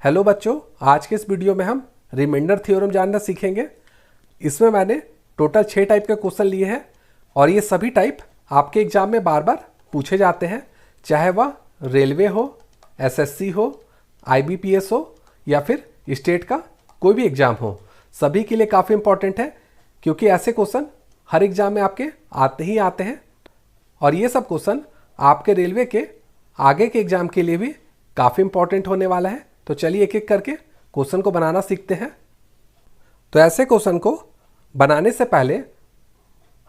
Hello बच्चों, आज के इस वीडियो में हम रिमाइंडर थ्योरम जानना सीखेंगे। इसमें मैंने टोटल 6 टाइप के क्वेश्चन लिए हैं और ये सभी टाइप आपके एग्जाम में बार बार पूछे जाते हैं, चाहे वह रेलवे हो, एसएससी हो, आईबीपीएस हो या फिर स्टेट का कोई भी एग्ज़ाम हो। सभी के लिए काफ़ी इंपॉर्टेंट है क्योंकि ऐसे क्वेश्चन हर एग्ज़ाम में आपके आते ही आते हैं और ये सब क्वेश्चन आपके रेलवे के आगे के एग्ज़ाम के लिए भी काफ़ी इंपॉर्टेंट होने वाला है। तो चलिए एक एक करके क्वेश्चन को बनाना सीखते हैं। तो ऐसे क्वेश्चन को बनाने से पहले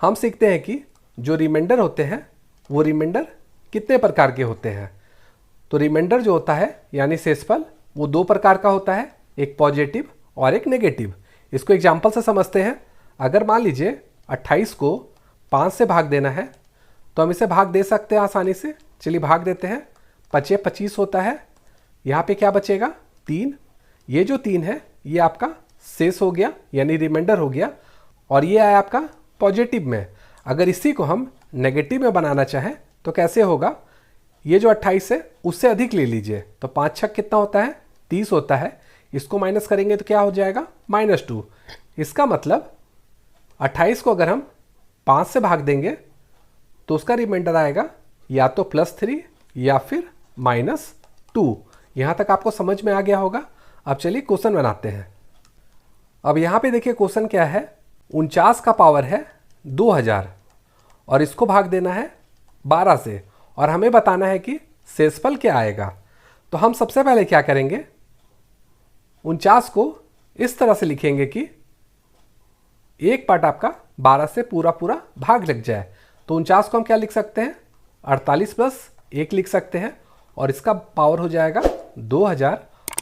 हम सीखते हैं कि जो रिमाइंडर होते हैं वो रिमाइंडर कितने प्रकार के होते हैं। तो रिमाइंडर जो होता है यानी शेषफल वो 2 प्रकार का होता है, एक पॉजिटिव और एक नेगेटिव। इसको एग्जाम्पल से समझते हैं। अगर मान लीजिए 28 को 5 से भाग देना है तो हम इसे भाग दे सकते हैं आसानी से। चलिए भाग देते हैं। 5 25 होता है, यहाँ पे क्या बचेगा 3। ये जो 3 है ये आपका शेष हो गया यानी रिमाइंडर हो गया और ये आया आपका पॉजिटिव में। अगर इसी को हम नेगेटिव में बनाना चाहें तो कैसे होगा, ये जो 28 है उससे अधिक ले लीजिए। तो 5 छक कितना होता है 30 होता है। इसको माइनस करेंगे तो क्या हो जाएगा -2। इसका मतलब 28 को अगर हम 5 से भाग देंगे तो उसका रिमाइंडर आएगा या तो +3 या फिर -2। यहाँ तक आपको समझ में आ गया होगा। अब चलिए क्वेश्चन बनाते हैं। अब यहाँ पे देखिए क्वेश्चन क्या है, 49 का पावर है 2000 और इसको भाग देना है 12 से और हमें बताना है कि शेषफल क्या आएगा। तो हम सबसे पहले क्या करेंगे, 49 को इस तरह से लिखेंगे कि एक पार्ट आपका 12 से पूरा पूरा भाग लग जाए। तो 49 को हम क्या लिख सकते हैं 48 + 1 लिख सकते हैं और इसका पावर हो जाएगा 2000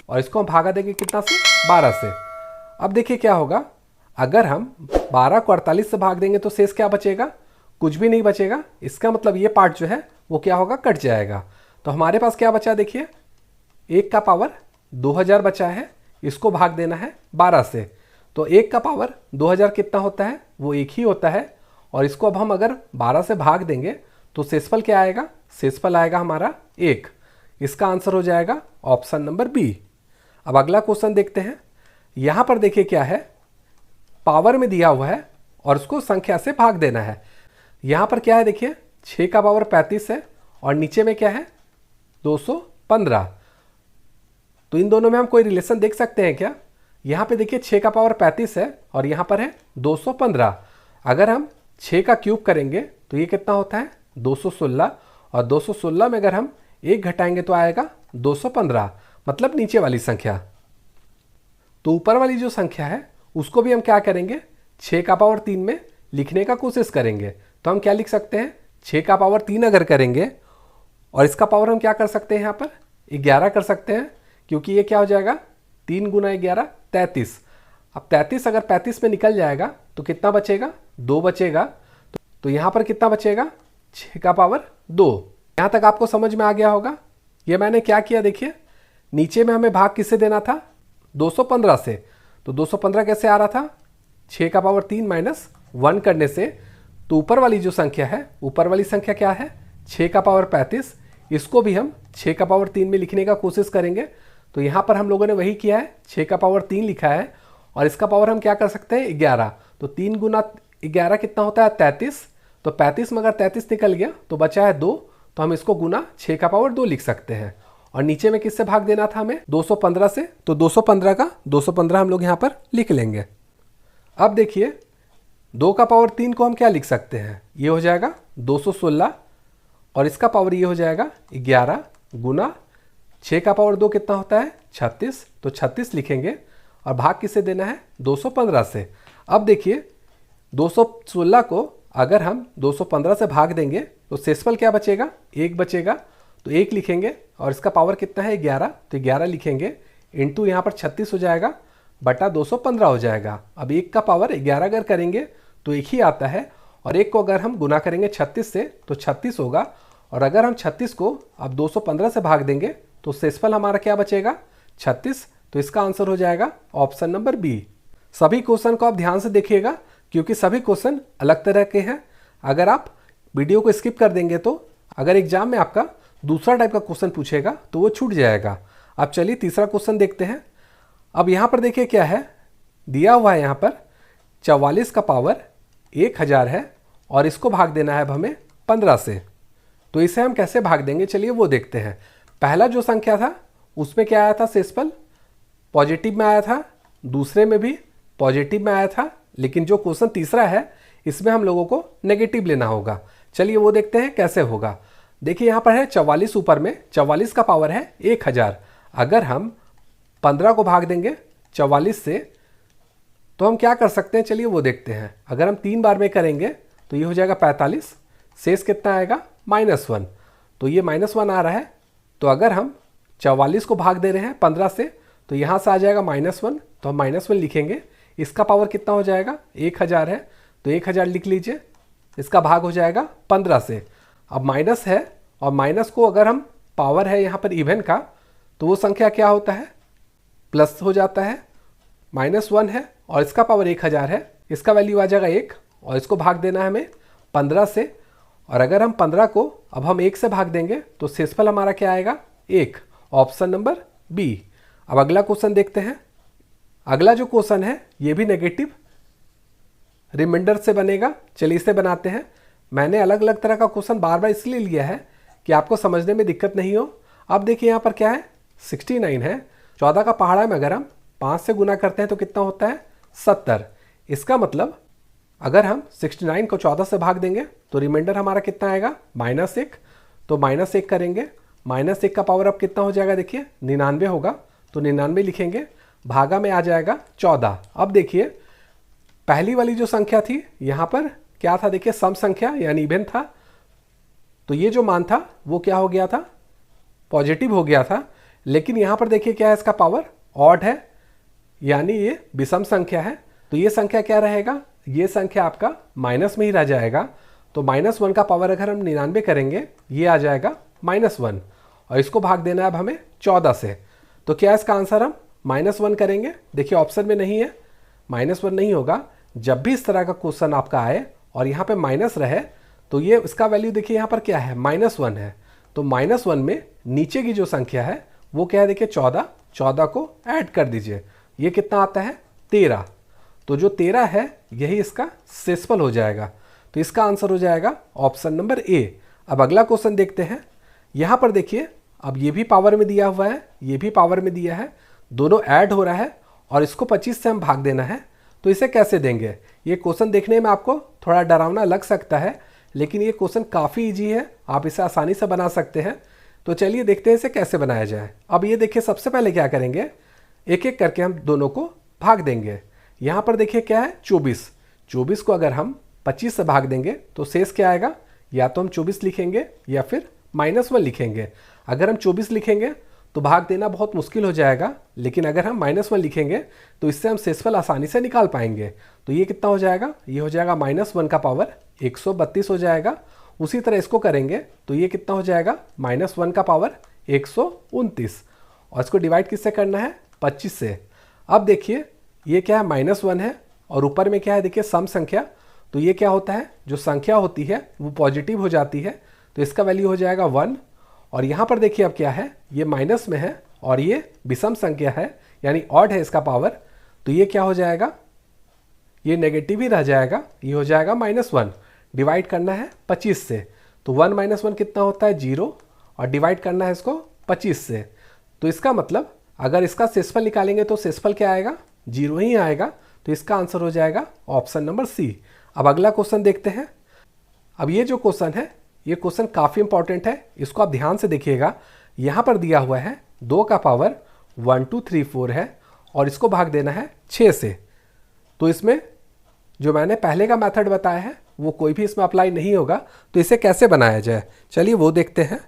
और इसको हम भागा देंगे कितना से 12 से। अब देखिए क्या होगा, अगर हम 12 को 48 से भाग देंगे तो शेष क्या बचेगा, कुछ भी नहीं बचेगा। इसका मतलब ये पार्ट जो है वो क्या होगा, कट जाएगा। तो हमारे पास क्या बचा, देखिए 1 का पावर 2000 बचा है, इसको भाग देना है 12 से। तो 1 का पावर 2000 कितना होता है, वो 1 ही होता है और इसको अब हम अगर 12 से भाग देंगे तो शेषफल क्या आएगा, शेषफल आएगा हमारा 1। इसका आंसर हो जाएगा ऑप्शन नंबर बी। अब अगला क्वेश्चन देखते हैं। यहाँ पर देखिए क्या है, पावर में दिया हुआ है और उसको संख्या से भाग देना है। यहाँ पर क्या है देखिए 6 का पावर 35 है और नीचे में क्या है 215। तो इन दोनों में हम कोई रिलेशन देख सकते हैं क्या। यहाँ पे देखिए 6 का पावर 35 है और यहाँ पर है 215। अगर हम 6 का क्यूब करेंगे तो ये कितना होता है 216 और 216 में अगर हम 1 घटाएंगे तो आएगा 215, मतलब नीचे वाली संख्या। तो ऊपर वाली जो संख्या है उसको भी हम क्या करेंगे 6 का पावर 3 में लिखने का कोशिश करेंगे। तो हम क्या लिख सकते हैं 6 का पावर 3 अगर करेंगे और इसका पावर हम क्या कर सकते हैं यहाँ पर 11 कर सकते हैं, क्योंकि ये क्या हो जाएगा 3 × 11 33। अब 33 अगर 35 में निकल जाएगा तो कितना बचेगा 2 बचेगा। तो यहाँ पर कितना बचेगा 6 का पावर 2। यहाँ तक आपको समझ में आ गया होगा। ये मैंने क्या किया देखिए, नीचे में हमें भाग किससे देना था 215 से। तो 215 कैसे आ रहा था 6 का पावर 3 - 1 करने से। तो ऊपर वाली जो संख्या है, ऊपर वाली संख्या क्या है 6 का पावर 35, इसको भी हम 6 का पावर 3 में लिखने का कोशिश करेंगे। तो यहाँ पर हम लोगों ने वही किया है, 6 का पावर 3 लिखा है और इसका पावर हम क्या कर सकते हैं 11। तो 3 × 11 कितना होता है 33। तो 35 में अगर 33 निकल गया तो बचा है 2। तो हम इसको गुना 6 का पावर 2 लिख सकते हैं और नीचे में किससे भाग देना था हमें 215 से। तो 215 का 215 हम लोग यहाँ पर लिख लेंगे। अब देखिए 2 का पावर 3 को हम क्या लिख सकते हैं, ये हो जाएगा 216 और इसका पावर ये हो जाएगा 11 गुना 6 का पावर 2 कितना होता है 36। तो 36 लिखेंगे और भाग किससे देना है 215 से। अब देखिए 216 को अगर हम 215 से भाग देंगे तो शेषफल क्या बचेगा 1 बचेगा। तो 1 लिखेंगे और इसका पावर कितना है 11। तो 11 लिखेंगे इंटू यहाँ पर 36 हो जाएगा बटा 215 हो जाएगा। अब 1 का पावर 11 अगर करेंगे तो 1 ही आता है और 1 को अगर हम गुना करेंगे 36 से तो 36 होगा। और अगर हम 36 को अब 215 से भाग देंगे तो शेषफल हमारा क्या बचेगा 36। तो इसका आंसर हो जाएगा ऑप्शन नंबर बी। सभी क्वेश्चन को आप ध्यान से देखिएगा क्योंकि सभी क्वेश्चन अलग तरह के हैं। अगर आप वीडियो को स्किप कर देंगे तो अगर एग्जाम में आपका दूसरा टाइप का क्वेश्चन पूछेगा तो वो छूट जाएगा। अब चलिए तीसरा क्वेश्चन देखते हैं। अब यहाँ पर देखिए क्या है, दिया हुआ है यहाँ पर 44 का पावर 1000 है और इसको भाग देना है अब हमें 15 से। तो इसे हम कैसे भाग देंगे, चलिए वो देखते हैं। पहला जो संख्या था उसमें क्या आया था, शेषफल पॉजिटिव में आया था, दूसरे में भी पॉजिटिव में आया था, लेकिन जो क्वेश्चन तीसरा है इसमें हम लोगों को नेगेटिव लेना होगा। चलिए वो देखते हैं कैसे होगा। देखिए यहाँ पर है 44 ऊपर में, 44 का पावर है 1000। अगर हम 15 को भाग देंगे 44 से तो हम क्या कर सकते हैं, चलिए वो देखते हैं। अगर हम 3 बार में करेंगे तो ये हो जाएगा 45, शेष कितना आएगा -1। तो ये -1 आ रहा है। तो अगर हम 44 को भाग दे रहे हैं 15 से तो यहाँ से आ जाएगा -1, तो हम -1 लिखेंगे। इसका पावर कितना हो जाएगा, 1000 है, तो 1000 लिख लीजिए। इसका भाग हो जाएगा 15 से। अब माइनस है और माइनस को अगर हम पावर है यहाँ पर इवन का तो वो संख्या क्या होता है, प्लस हो जाता है। -1 है और इसका पावर 1000 है, इसका वैल्यू आ जाएगा 1 और इसको भाग देना है हमें 15 से। और अगर हम 15 को अब हम 1 से भाग देंगे तो शेषफल हमारा क्या आएगा, 1। Option number B. अब अगला क्वेश्चन देखते हैं। अगला जो क्वेश्चन है ये भी नेगेटिव रिमाइंडर से बनेगा। चलिए इसे बनाते हैं। मैंने अलग अलग तरह का क्वेश्चन बार बार इसलिए लिया है कि आपको समझने में दिक्कत नहीं हो। अब देखिए यहाँ पर क्या है, 69 है, 14 का पहाड़ा में अगर हम 5 से गुना करते हैं तो कितना होता है, 70। इसका मतलब अगर हम 69 को 14 से भाग देंगे तो रिमाइंडर हमारा कितना आएगा, -1। तो -1 करेंगे, -1 का पावर अब कितना हो जाएगा, देखिए 99 होगा, तो 99 लिखेंगे, भागा में आ जाएगा 14। अब देखिए पहली वाली जो संख्या थी यहाँ पर क्या था, देखिए सम संख्या यानी इवन था, तो ये जो मान था वो क्या हो गया था, पॉजिटिव हो गया था। लेकिन यहाँ पर देखिए क्या है, इसका पावर ऑड है यानी ये विषम संख्या है। तो ये संख्या क्या रहेगा, ये संख्या आपका माइनस में ही रह जाएगा। तो -1 का पावर अगर हम 99 करेंगे ये आ जाएगा -1 और इसको भाग देना है अब हमें 14 से। तो क्या इसका आंसर हम -1 करेंगे। देखिए ऑप्शन में नहीं है, -1 नहीं होगा। जब भी इस तरह का क्वेश्चन आपका आए और यहाँ पे माइनस रहे तो ये इसका वैल्यू देखिए यहाँ पर क्या है, -1 है। तो -1 में नीचे की जो संख्या है वो क्या है, देखिए 14 को ऐड कर दीजिए, ये कितना आता है 13। तो जो 13 है यही इसका शेषफल हो जाएगा। तो इसका आंसर हो जाएगा ऑप्शन नंबर ए। अब अगला क्वेश्चन देखते हैं। यहाँ पर देखिए अब ये भी पावर में दिया हुआ है, ये भी पावर में दिया है, दोनों ऐड हो रहा है और इसको 25 से हम भाग देना है। तो इसे कैसे देंगे, ये क्वेश्चन देखने में आपको थोड़ा डरावना लग सकता है, लेकिन ये क्वेश्चन काफ़ी इजी है, आप इसे आसानी से बना सकते हैं। तो चलिए देखते हैं इसे कैसे बनाया जाए। अब ये देखिए सबसे पहले क्या करेंगे, एक एक करके हम दोनों को भाग देंगे। यहाँ पर देखिए क्या है 24 को अगर हम 25 से भाग देंगे तो शेष क्या आएगा, या तो हम 24 लिखेंगे या फिर -1 लिखेंगे। अगर हम 24 लिखेंगे तो भाग देना बहुत मुश्किल हो जाएगा, लेकिन अगर हम -1 लिखेंगे तो इससे हम शेषफल आसानी से निकाल पाएंगे। तो ये कितना हो जाएगा, ये हो जाएगा -1 का पावर 132 हो जाएगा। उसी तरह इसको करेंगे तो ये कितना हो जाएगा, -1 का पावर 129 और इसको डिवाइड किससे करना है, 25 से। अब देखिए ये क्या है, -1 है और ऊपर में क्या है, देखिए सम संख्या। तो ये क्या होता है, जो संख्या होती है वो पॉजिटिव हो जाती है, तो इसका वैल्यू हो जाएगा 1। और यहाँ पर देखिए अब क्या है, ये माइनस में है और ये विषम संख्या है यानी ऑड है इसका पावर। तो ये क्या हो जाएगा, ये नेगेटिव ही रह जाएगा, ये हो जाएगा -1। डिवाइड करना है 25 से, तो 1 - 1 कितना होता है, 0 और डिवाइड करना है इसको 25 से। तो इसका मतलब अगर इसका शेषफल निकालेंगे तो शेषफल क्या आएगा, 0 ही आएगा। तो इसका आंसर हो जाएगा ऑप्शन नंबर सी। अब अगला क्वेश्चन देखते हैं। अब ये जो क्वेश्चन है ये क्वेश्चन काफ़ी इंपॉर्टेंट है, इसको आप ध्यान से देखिएगा। यहाँ पर दिया हुआ है 2 का पावर 1 2 3 4 है और इसको भाग देना है 6 से। तो इसमें जो मैंने पहले का मेथड बताया है वो कोई भी इसमें अप्लाई नहीं होगा। तो इसे कैसे बनाया जाए, चलिए वो देखते हैं।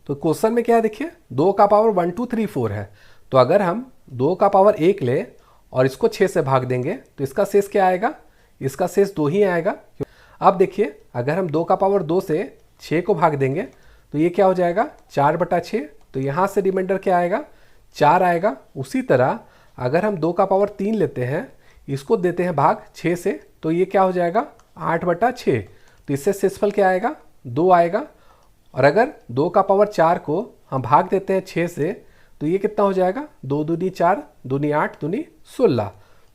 तो क्वेश्चन में क्या है, देखिए 2 का पावर 1 2 3 4 है। तो अगर हम 2 का पावर 1 ले और इसको 6 से भाग देंगे तो इसका शेष क्या आएगा, इसका शेष 2 ही आएगा। अब देखिए अगर हम 2 का पावर 2 से 6 को भाग देंगे तो ये क्या हो जाएगा, 4/6। तो यहाँ से रिमाइंडर क्या आएगा, 4 आएगा। उसी तरह अगर हम 2 का पावर 3 लेते हैं, इसको देते हैं भाग 6 से, तो ये क्या हो जाएगा, 8/6। तो इससे शेषफल क्या आएगा, 2 आएगा। और अगर 2 का पावर 4 को हम भाग देते हैं 6 से तो ये कितना हो जाएगा, 2 दूनी 4, दूनी 8, दूनी 16।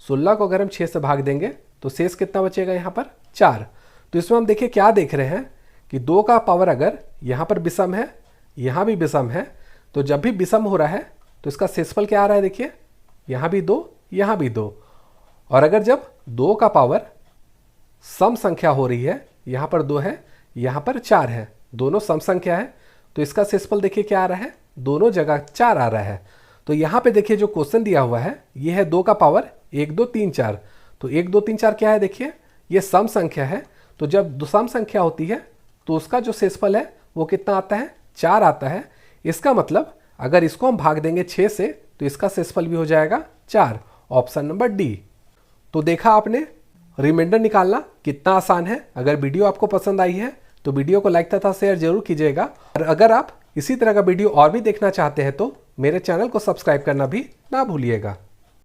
16 को अगर हम 6 से भाग देंगे तो शेष कितना बचेगा यहाँ पर, 4। तो इसमें हम देखिए क्या देख रहे हैं कि 2 का पावर अगर यहाँ पर विषम है, यहाँ भी विषम है, तो जब भी विषम हो रहा है तो इसका शेषफल क्या आ रहा है, देखिए यहाँ भी 2, यहाँ भी 2। और अगर जब 2 का पावर सम संख्या हो रही है, यहाँ पर 2 है, यहाँ पर 4 है, दोनों सम संख्या है, तो इसका शेषफल देखिए क्या आ रहा है, दोनों जगह 4 आ रहा है। तो यहाँ पे देखिए जो क्वेश्चन दिया हुआ है ये है 2 का पावर 1 2 3 4। तो 1 2 3 4 क्या है, देखिए ये सम संख्या है। तो जब सम संख्या होती है तो उसका जो शेषफल है वो कितना आता है, 4 आता है। इसका मतलब अगर इसको हम भाग देंगे 6 से तो इसका शेषफल भी हो जाएगा 4, ऑप्शन नंबर डी। तो देखा आपने रिमाइंडर निकालना कितना आसान है। अगर वीडियो आपको पसंद आई है तो वीडियो को लाइक तथा शेयर जरूर कीजिएगा। और अगर आप इसी तरह का वीडियो और भी देखना चाहते हैं तो मेरे चैनल को सब्सक्राइब करना भी ना भूलिएगा।